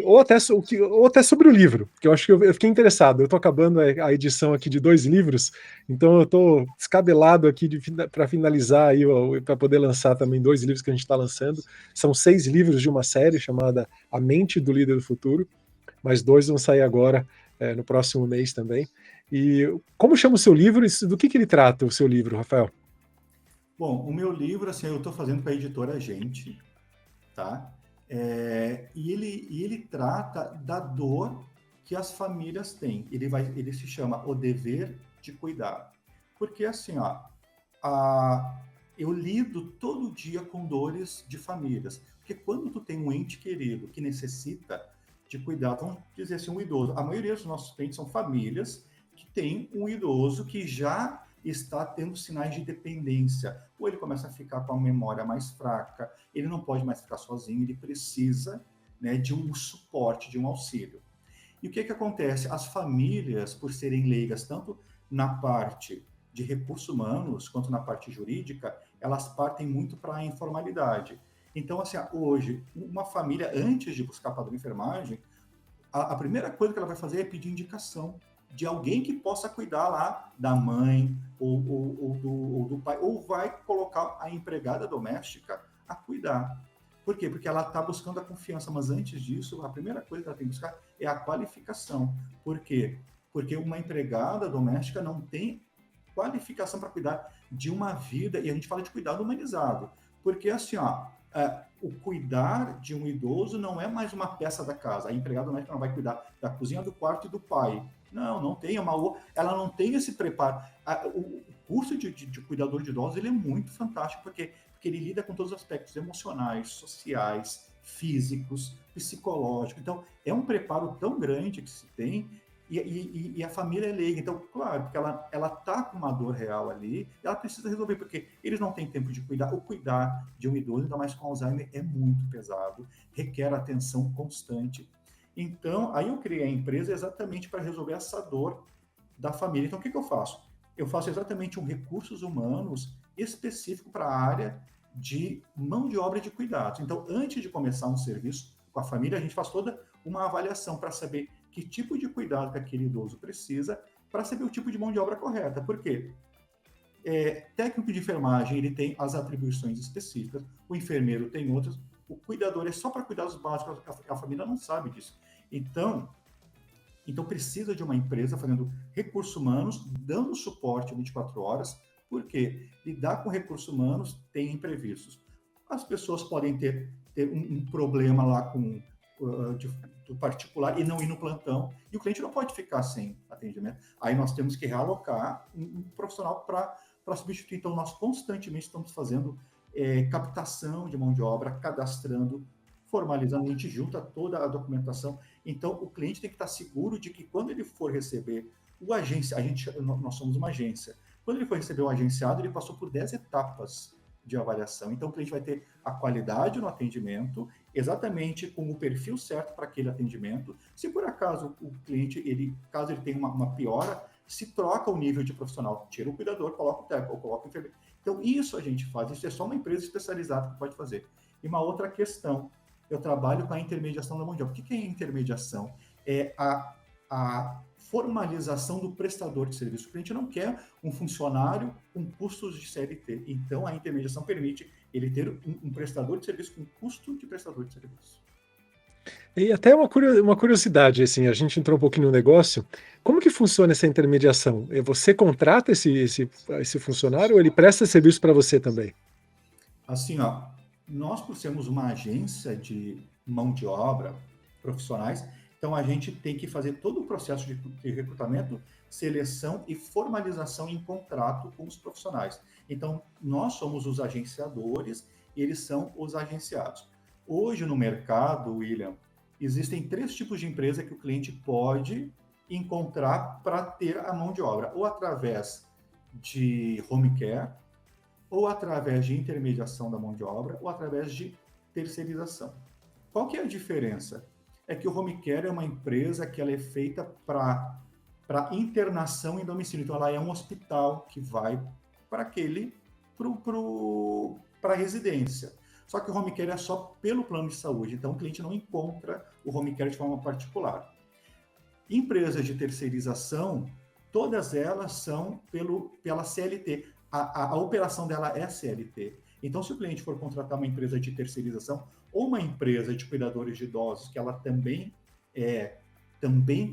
ou até sobre o livro, que eu acho que eu fiquei interessado. Eu estou acabando a edição aqui de 2 livros, então eu estou descabelado aqui para finalizar aí, para poder lançar também 2 livros que a gente está lançando. São 6 livros de uma série chamada A Mente do Líder do Futuro, mas 2 vão sair agora, no próximo mês também. E como chama o seu livro e do que ele trata, o seu livro, Rafael? Bom, o meu livro, assim, eu estou fazendo com a editora Gente, tá? E ele trata da dor que as famílias têm. Ele se chama O Dever de Cuidar. Porque, assim, ó, eu lido todo dia com dores de famílias. Porque quando tu tem um ente querido que necessita de cuidar, vamos dizer assim, um idoso. A maioria dos nossos clientes são famílias que têm um idoso que já está tendo sinais de dependência. Ou ele começa a ficar com a memória mais fraca, ele não pode mais ficar sozinho, ele precisa, né, de um suporte, de um auxílio. E o que acontece? As famílias, por serem leigas, tanto na parte de recursos humanos quanto na parte jurídica, elas partem muito para a informalidade. Então, assim, hoje, uma família, antes de buscar padrão de enfermagem, a primeira coisa que ela vai fazer é pedir indicação de alguém que possa cuidar lá da mãe ou do pai, ou vai colocar a empregada doméstica a cuidar. Por quê? Porque ela está buscando a confiança, mas antes disso, a primeira coisa que ela tem que buscar é a qualificação. Por quê? Porque uma empregada doméstica não tem qualificação para cuidar de uma vida, e a gente fala de cuidado humanizado, porque assim, ó, o cuidar de um idoso não é mais uma peça da casa. A empregada doméstica não vai cuidar da cozinha, do quarto e do pai. Não tem. Ela não tem esse preparo. O curso de cuidador de idosos ele é muito fantástico, porque ele lida com todos os aspectos emocionais, sociais, físicos, psicológicos. Então, é um preparo tão grande que se tem, e a família é leiga. Então, claro, porque ela está com uma dor real ali, ela precisa resolver, porque eles não têm tempo de cuidar. O cuidar de um idoso, ainda mais com Alzheimer, é muito pesado, requer atenção constante. Então, aí eu criei a empresa exatamente para resolver essa dor da família. Então, o que eu faço? Eu faço exatamente um recursos humanos específico para a área de mão de obra de cuidados. Então, antes de começar um serviço com a família, a gente faz toda uma avaliação para saber que tipo de cuidado que aquele idoso precisa, para saber o tipo de mão de obra correta. Por quê? Técnico de enfermagem, ele tem as atribuições específicas, o enfermeiro tem outras, o cuidador é só para cuidados básicos, a família não sabe disso. Então precisa de uma empresa fazendo recursos humanos, dando suporte 24 horas, porque lidar com recursos humanos tem imprevistos. As pessoas podem ter um problema lá do particular e não ir no plantão, e o cliente não pode ficar sem atendimento. Aí nós temos que realocar um profissional para substituir. Então, nós constantemente estamos fazendo captação de mão de obra, cadastrando, formalizando, a gente junta toda a documentação. Então, o cliente tem que estar seguro de que quando ele for receber o agência, nós somos uma agência, quando ele for receber o agenciado, ele passou por 10 etapas de avaliação. Então, o cliente vai ter a qualidade no atendimento, exatamente com o perfil certo para aquele atendimento. Se por acaso o cliente, caso ele tenha uma piora, se troca o nível de profissional, tira o cuidador, coloca o técnico, ou coloca o enfermeiro. Então, isso a gente faz, isso é só uma empresa especializada que pode fazer. E uma outra questão, eu trabalho com a intermediação da mão de obra. O que é intermediação? É a formalização do prestador de serviço. O cliente não quer um funcionário com custos de CLT. Então, a intermediação permite ele ter um prestador de serviço com custo de prestador de serviço. E até uma curiosidade, assim, a gente entrou um pouquinho no negócio. Como que funciona essa intermediação? Você contrata esse funcionário ou ele presta serviço para você também? Assim, ó, nós, por sermos uma agência de mão de obra, profissionais, então a gente tem que fazer todo o processo de recrutamento, seleção e formalização em contrato com os profissionais. Então, nós somos os agenciadores e eles são os agenciados. Hoje no mercado, William, existem 3 tipos de empresa que o cliente pode encontrar para ter a mão de obra, ou através de home care, ou através de intermediação da mão de obra, ou através de terceirização. Qual que é a diferença? É que o home care é uma empresa que ela é feita para internação em domicílio. Então, ela é um hospital que vai para a residência. Só que o home care é só pelo plano de saúde. Então, o cliente não encontra o home care de forma particular. Empresas de terceirização, todas elas são pela CLT. A operação dela é CLT. Então, se o cliente for contratar uma empresa de terceirização ou uma empresa de cuidadores de idosos, que ela também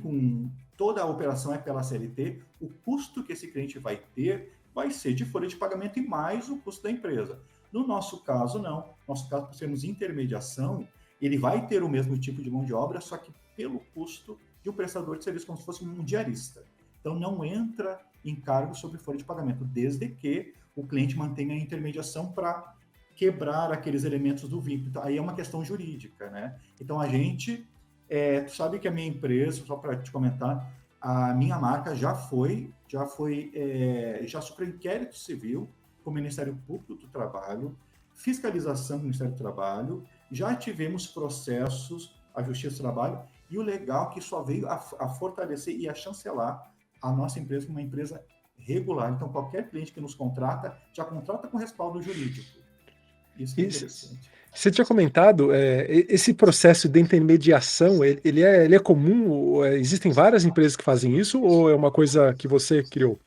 com toda a operação é pela CLT, o custo que esse cliente vai ter vai ser de folha de pagamento e mais o custo da empresa. No nosso caso, não. No nosso caso, por sermos intermediação, ele vai ter o mesmo tipo de mão de obra, só que pelo custo de um prestador de serviço, como se fosse um diarista. Então, não entra encargo sobre folha de pagamento, desde que o cliente mantenha a intermediação para quebrar aqueles elementos do vínculo. Então, aí é uma questão jurídica, né? Então, a gente, tu sabe que a minha empresa, só para te comentar, a minha marca já sofreu inquérito civil com o Ministério Público do Trabalho, fiscalização do Ministério do Trabalho, já tivemos processos à Justiça do Trabalho, e o legal é que só veio a fortalecer e a chancelar a nossa empresa como uma empresa regular. Então, qualquer cliente que nos contrata, já contrata com respaldo jurídico. Isso é interessante. Você tinha comentado, esse processo de intermediação, ele é comum? Existem várias empresas que fazem isso ou é uma coisa que você criou?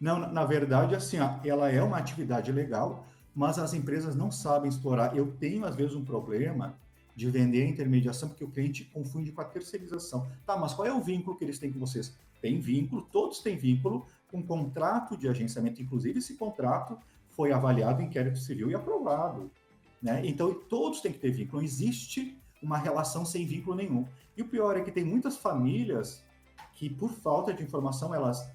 Não, na verdade, assim, ela é uma atividade legal, mas as empresas não sabem explorar. Eu tenho, às vezes, um problema de vender a intermediação, porque o cliente confunde com a terceirização. Tá, mas qual é o vínculo que eles têm com vocês? Tem vínculo, todos têm vínculo com contrato de agenciamento. Inclusive, esse contrato foi avaliado em inquérito civil e aprovado, né? Então, todos têm que ter vínculo. Não existe uma relação sem vínculo nenhum. E o pior é que tem muitas famílias que, por falta de informação, elas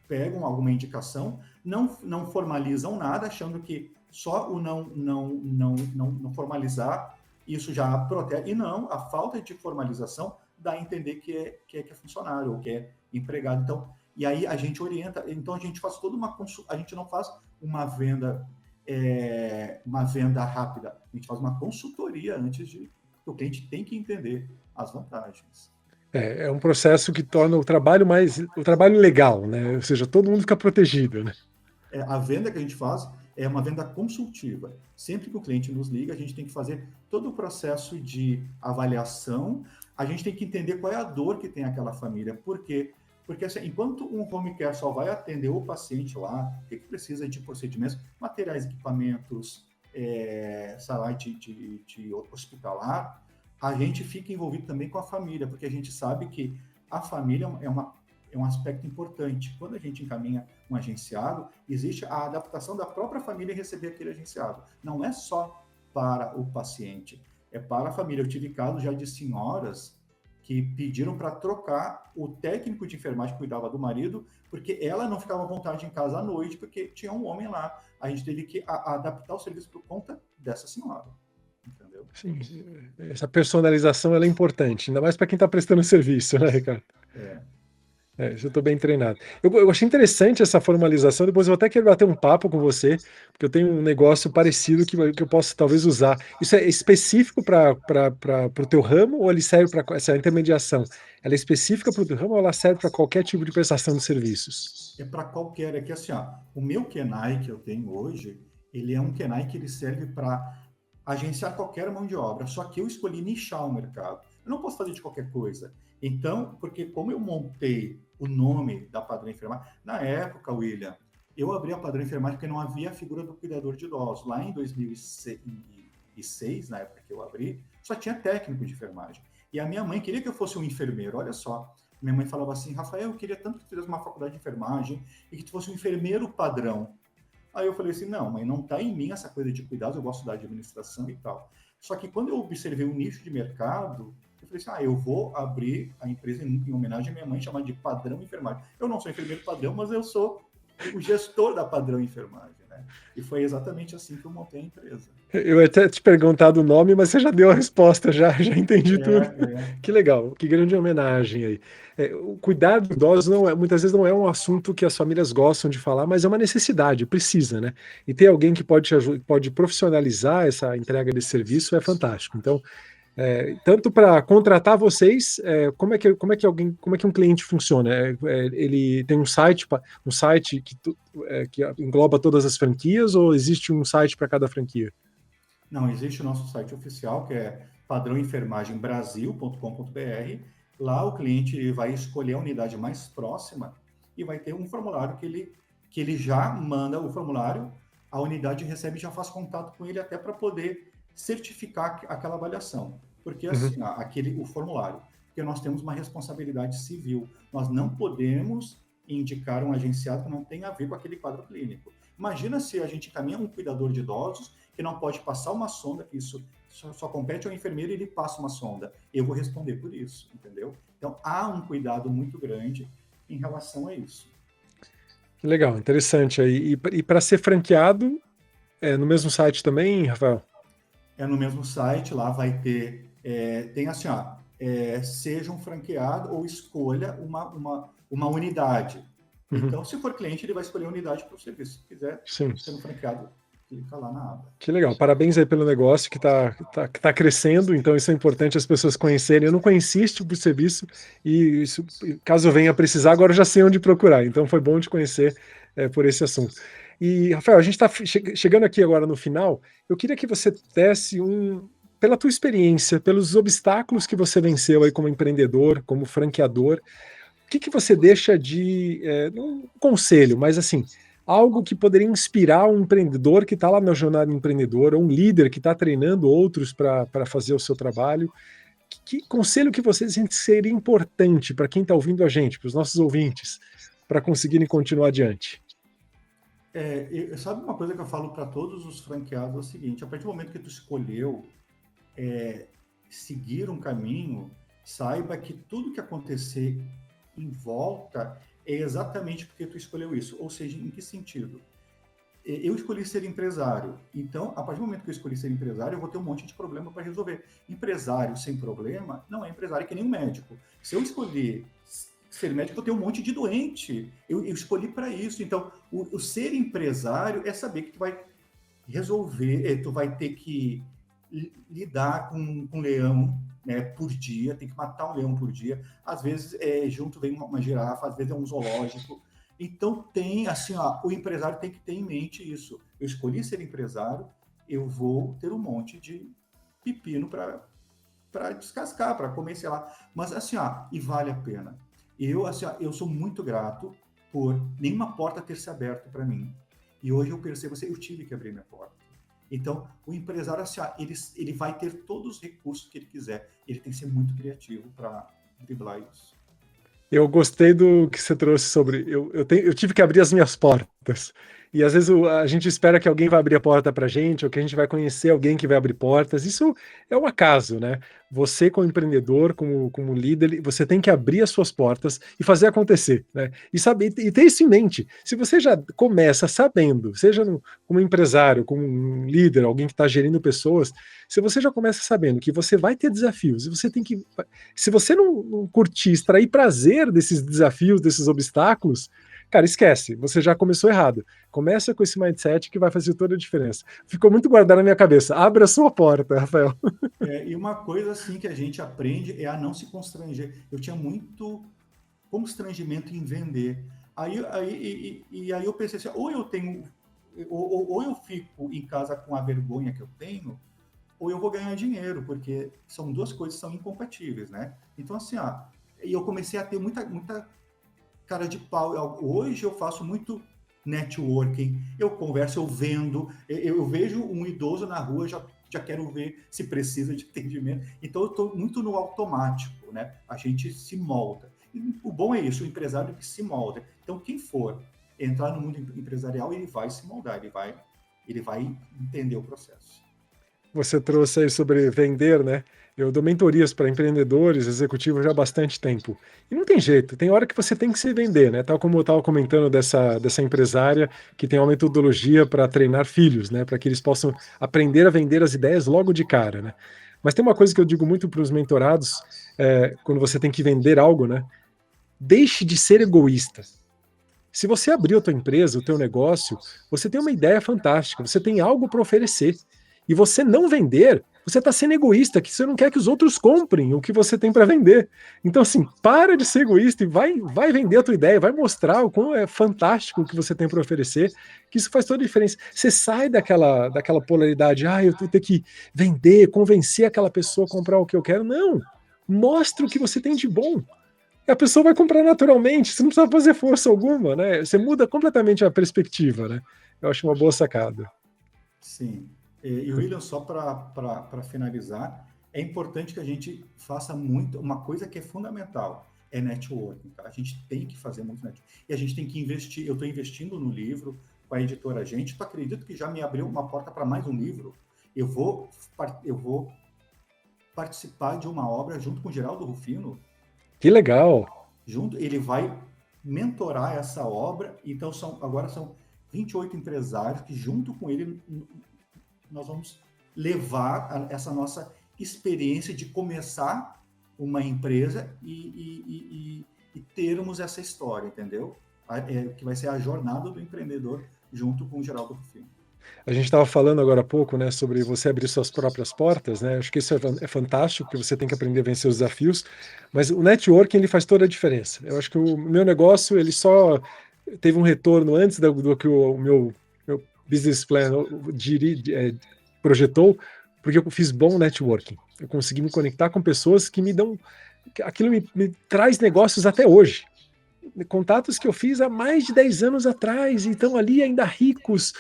pegam alguma indicação, não formalizam nada, achando que só o não formalizar isso já protege. E não, a falta de formalização dá a entender que é funcionário ou que é empregado. Então, e aí a gente orienta. Então a gente faz toda uma consulta. A gente não faz uma venda rápida. A gente faz uma consultoria antes de. O cliente tem que entender as vantagens. É um processo que torna o trabalho legal, né? Ou seja, todo mundo fica protegido, né? A venda que a gente faz é uma venda consultiva. Sempre que o cliente nos liga, a gente tem que fazer todo o processo de avaliação, a gente tem que entender qual é a dor que tem aquela família. Por quê? Porque assim, enquanto um home care só vai atender o paciente lá, o que precisa de procedimentos, materiais, equipamentos, salário de hospitalar, a gente fica envolvido também com a família, porque a gente sabe que a família é um aspecto importante. Quando a gente encaminha um agenciado, existe a adaptação da própria família em receber aquele agenciado. Não é só para o paciente, é para a família. Eu tive casos já de senhoras que pediram para trocar o técnico de enfermagem que cuidava do marido, porque ela não ficava à vontade em casa à noite, porque tinha um homem lá. A gente teve que adaptar o serviço por conta dessa senhora, entendeu? Sim, essa personalização ela é importante, ainda mais para quem está prestando serviço, né, Ricardo? É. Isso eu estou bem treinado. Eu achei interessante essa formalização, depois eu até quero bater um papo com você, porque eu tenho um negócio parecido que eu posso talvez usar. Isso é específico para o teu ramo ou ele serve para essa intermediação? Ela é específica para o teu ramo ou ela serve para qualquer tipo de prestação de serviços? É para qualquer, é que assim, ó, o meu Kenai que eu tenho hoje, ele é um Kenai que ele serve para agenciar qualquer mão de obra, só que eu escolhi nichar o mercado. Eu não posso fazer de qualquer coisa. Então, porque como eu montei o nome da Padrão Enfermagem, na época, William, eu abri a Padrão Enfermagem porque não havia a figura do cuidador de idosos. Lá em 2006, na época que eu abri, só tinha técnico de enfermagem. E a minha mãe queria que eu fosse um enfermeiro, olha só. Minha mãe falava assim, Rafael, eu queria tanto que tu fizesse uma faculdade de enfermagem e que tu fosse um enfermeiro padrão. Aí eu falei assim, não, mãe, não está em mim essa coisa de cuidados, eu gosto da administração e tal. Só que quando eu observei o nicho de mercado, eu falei assim, eu vou abrir a empresa em homenagem à minha mãe, chamada de Padrão Enfermagem. Eu não sou enfermeiro padrão, mas eu sou o gestor da Padrão Enfermagem, né? E foi exatamente assim que eu montei a empresa. Eu ia até te perguntado o nome, mas você já deu a resposta, já entendi tudo. Que legal, que grande homenagem aí. O cuidar dos idosos muitas vezes não é um assunto que as famílias gostam de falar, mas é uma necessidade, precisa, né? E ter alguém que pode profissionalizar essa entrega desse serviço é fantástico. Então, tanto para contratar vocês, como é que um cliente funciona? Ele tem um site que engloba todas as franquias ou existe um site para cada franquia? Não, existe o nosso site oficial, que é padrãoenfermagembrasil.com.br. Lá o cliente vai escolher a unidade mais próxima e vai ter um formulário que ele já manda o formulário, a unidade recebe e já faz contato com ele até para poder certificar aquela avaliação. Porque assim, o formulário, porque nós temos uma responsabilidade civil. Nós não podemos indicar um agenciado que não tem a ver com aquele quadro clínico. Imagina se a gente encaminha um cuidador de idosos que não pode passar uma sonda, que isso só compete ao enfermeiro e ele passa uma sonda. Eu vou responder por isso, entendeu? Então, há um cuidado muito grande em relação a isso. Legal, interessante aí. E para ser franqueado, no mesmo site também, Rafael? É no mesmo site, lá vai ter, tem assim, seja um franqueado ou escolha uma unidade. Então, se for cliente, ele vai escolher a unidade para o serviço. Se quiser ser um franqueado, clica lá na aba. Que legal, parabéns aí pelo negócio que tá crescendo, então isso é importante as pessoas conhecerem. Eu não conhecia esse tipo de serviço e isso, caso eu venha a precisar, agora eu já sei onde procurar, então foi bom te conhecer por esse assunto. E, Rafael, a gente está chegando aqui agora no final, eu queria que você desse pela tua experiência, pelos obstáculos que você venceu aí como empreendedor, como franqueador, o que você deixa um conselho, mas assim, algo que poderia inspirar um empreendedor que está lá na jornada empreendedora, ou um líder que está treinando outros para fazer o seu trabalho. Que conselho que você sente seria importante para quem está ouvindo a gente, para os nossos ouvintes, para conseguirem continuar adiante? Sabe uma coisa que eu falo para todos os franqueados é o seguinte, a partir do momento que tu escolheu seguir um caminho, saiba que tudo que acontecer em volta é exatamente porque tu escolheu isso. Ou seja, em que sentido? Eu escolhi ser empresário. Então, a partir do momento que eu escolhi ser empresário, eu vou ter um monte de problema para resolver. Empresário sem problema não é empresário, que nem um médico. Se eu escolher ser médico, eu tenho um monte de doente. Eu escolhi para isso. Então, o ser empresário é saber que tu vai resolver, tu vai ter que lidar com um leão, né, por dia, tem que matar um leão por dia. Às vezes, junto vem uma girafa, às vezes é um zoológico. Então, tem, assim, o empresário tem que ter em mente isso. Eu escolhi ser empresário, eu vou ter um monte de pepino para descascar, para comer, sei lá. Mas, assim, e vale a pena. Eu sou muito grato por nenhuma porta ter se aberto para mim. E hoje eu percebo assim, eu tive que abrir minha porta. Então, o empresário, assim, ele vai ter todos os recursos que ele quiser. Ele tem que ser muito criativo para driblar isso. Eu gostei do que você trouxe sobre... Eu tive que abrir as minhas portas. E às vezes a gente espera que alguém vai abrir a porta para a gente, ou que a gente vai conhecer alguém que vai abrir portas. Isso é um acaso, né? Você, como empreendedor, como líder, você tem que abrir as suas portas e fazer acontecer, né? E saber, e ter isso em mente. Se você já começa sabendo, seja como empresário, como um líder, alguém que está gerindo pessoas, se você já começa sabendo que você vai ter desafios, e você tem que. Se você não curtir, extrair prazer desses desafios, desses obstáculos, cara, esquece, você já começou errado. Começa com esse mindset que vai fazer toda a diferença. Ficou muito guardado na minha cabeça. Abra a sua porta, Rafael. E uma coisa assim que a gente aprende é a não se constranger. Eu tinha muito constrangimento em vender. Aí eu pensei assim, ou eu tenho, ou eu fico em casa com a vergonha que eu tenho, ou eu vou ganhar dinheiro, porque são duas coisas que são incompatíveis, né? Então assim, e eu comecei a ter muita cara de pau. Hoje eu faço muito networking, eu converso, eu vendo, eu vejo um idoso na rua, já quero ver se precisa de atendimento. Então eu estou muito no automático, né? A gente se molda. E o bom é isso, o empresário que se molda. Então quem for entrar no mundo empresarial, ele vai se moldar, ele vai entender o processo. Você trouxe aí sobre vender, né? Eu dou mentorias para empreendedores, executivos já há bastante tempo. E não tem jeito, tem hora que você tem que se vender, né? Tal como eu estava comentando dessa empresária que tem uma metodologia para treinar filhos, né? Para que eles possam aprender a vender as ideias logo de cara, né? Mas tem uma coisa que eu digo muito para os mentorados, quando você tem que vender algo, né? Deixe de ser egoísta. Se você abriu a tua empresa, o teu negócio, você tem uma ideia fantástica, você tem algo para oferecer. E você não vender, você está sendo egoísta, que você não quer que os outros comprem o que você tem para vender. Então, assim, para de ser egoísta e vai vender a tua ideia, vai mostrar o quão é fantástico o que você tem para oferecer, que isso faz toda a diferença. Você sai daquela polaridade, eu vou ter que vender, convencer aquela pessoa a comprar o que eu quero. Não, mostra o que você tem de bom. A pessoa vai comprar naturalmente, você não precisa fazer força alguma, né? Você muda completamente a perspectiva, né? Eu acho uma boa sacada. Sim. E William, só para finalizar, é importante que a gente faça muito, uma coisa que é fundamental, é networking. Tá? A gente tem que fazer muito networking. E a gente tem que investir, eu estou investindo no livro com a editora Gente, tu acredita que já me abriu uma porta para mais um livro? Eu vou participar de uma obra junto com o Geraldo Rufino. Que legal! Ele vai mentorar essa obra, então agora são 28 empresários que junto com ele nós vamos levar essa nossa experiência de começar uma empresa e termos essa história, entendeu? Que vai ser a jornada do empreendedor junto com o Geraldo Rufino. A gente estava falando agora há pouco, né, sobre você abrir suas próprias portas, né? Acho que isso é fantástico, porque você tem que aprender a vencer os desafios, mas o networking ele faz toda a diferença. Eu acho que o meu negócio ele só teve um retorno antes do que o meu business plan projetou, porque eu fiz bom networking. Eu consegui me conectar com pessoas que me dão. Aquilo me traz negócios até hoje. Contatos que eu fiz há mais de 10 anos atrás, e estão ali ainda ricos,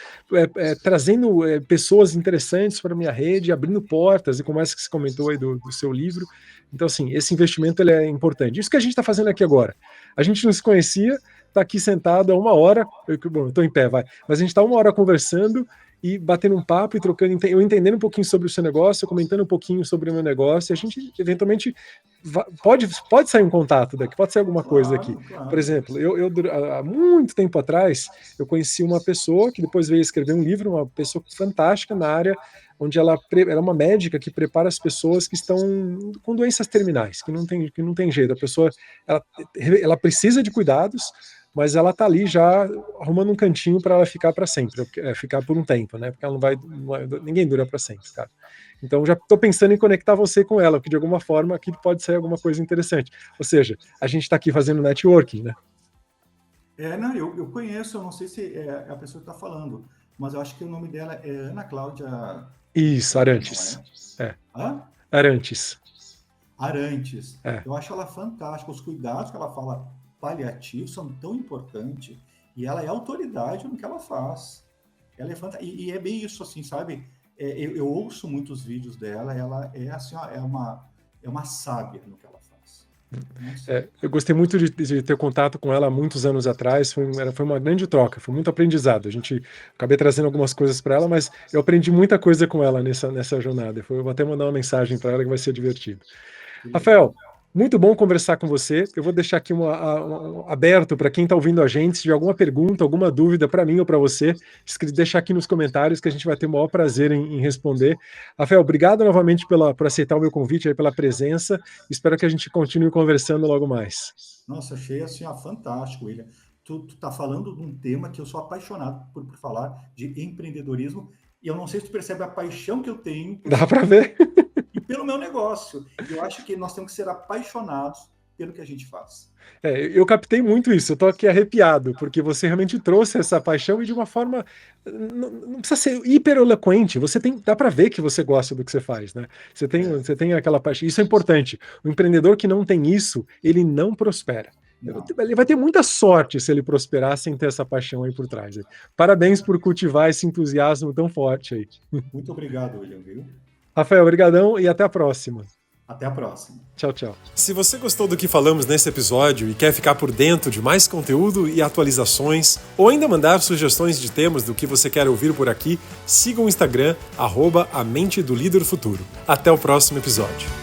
trazendo pessoas interessantes para a minha rede, abrindo portas, e como essa que você comentou aí do seu livro. Então, assim, esse investimento ele é importante. Isso que a gente está fazendo aqui agora. A gente não se conhecia, está aqui sentado há uma hora, eu estou em pé, vai, mas a gente está uma hora conversando e batendo um papo e trocando, eu entendendo um pouquinho sobre o seu negócio, comentando um pouquinho sobre o meu negócio, e a gente eventualmente pode sair um contato daqui, pode ser alguma coisa daqui. Claro. Por exemplo, há muito tempo atrás, eu conheci uma pessoa que depois veio escrever um livro, uma pessoa fantástica na área, onde ela é uma médica que prepara as pessoas que estão com doenças terminais, que não tem jeito. A pessoa ela precisa de cuidados, mas ela tá ali já arrumando um cantinho para ela ficar para sempre, ficar por um tempo, né? Porque ela ninguém dura para sempre, cara. Então já estou pensando em conectar você com ela, porque de alguma forma aqui pode sair alguma coisa interessante. Ou seja, a gente está aqui fazendo networking, né? Não, eu conheço, eu não sei se é a pessoa que está falando, mas eu acho que o nome dela é Ana Cláudia. Isso, Arantes. Hã? Arantes. Arantes. Eu acho ela fantástica. Os cuidados que ela fala paliativos são tão importantes. E ela é autoridade no que ela faz. Ela é fantástica. E é bem isso, assim, sabe? Eu ouço muitos vídeos dela. Ela é assim, ó, é uma sábia no que ela faz. Eu gostei muito de ter contato com ela há muitos anos atrás, foi uma grande troca, foi muito aprendizado. Acabei trazendo algumas coisas para ela, mas eu aprendi muita coisa com ela nessa jornada. Eu vou até mandar uma mensagem para ela que vai ser divertido. Rafael, muito bom conversar com você. Eu vou deixar aqui aberto para quem está ouvindo a gente. Se tiver alguma pergunta, alguma dúvida para mim ou para você, deixar aqui nos comentários que a gente vai ter o maior prazer em responder. Rafael, obrigado novamente por aceitar o meu convite, pela presença. Espero que a gente continue conversando logo mais. Nossa, achei assim, fantástico, William. Tu tá falando de um tema que eu sou apaixonado por falar, de empreendedorismo, e eu não sei se tu percebe a paixão que eu tenho. Dá para ver? E pelo meu negócio. Eu acho que nós temos que ser apaixonados pelo que a gente faz. Eu captei muito isso, eu tô aqui arrepiado, porque você realmente trouxe essa paixão e de uma forma, não precisa ser hiper eloquente, dá para ver que você gosta do que você faz, né? Você tem aquela paixão, isso é importante. O empreendedor que não tem isso, ele não prospera. Não. Ele vai ter muita sorte se ele prosperar sem ter essa paixão aí por trás. Parabéns por cultivar esse entusiasmo tão forte aí. Muito obrigado, William, viu? Rafael, obrigadão e até a próxima. Até a próxima. Tchau, tchau. Se você gostou do que falamos nesse episódio e quer ficar por dentro de mais conteúdo e atualizações, ou ainda mandar sugestões de temas do que você quer ouvir por aqui, siga o Instagram, @a mente do líder futuro. Até o próximo episódio.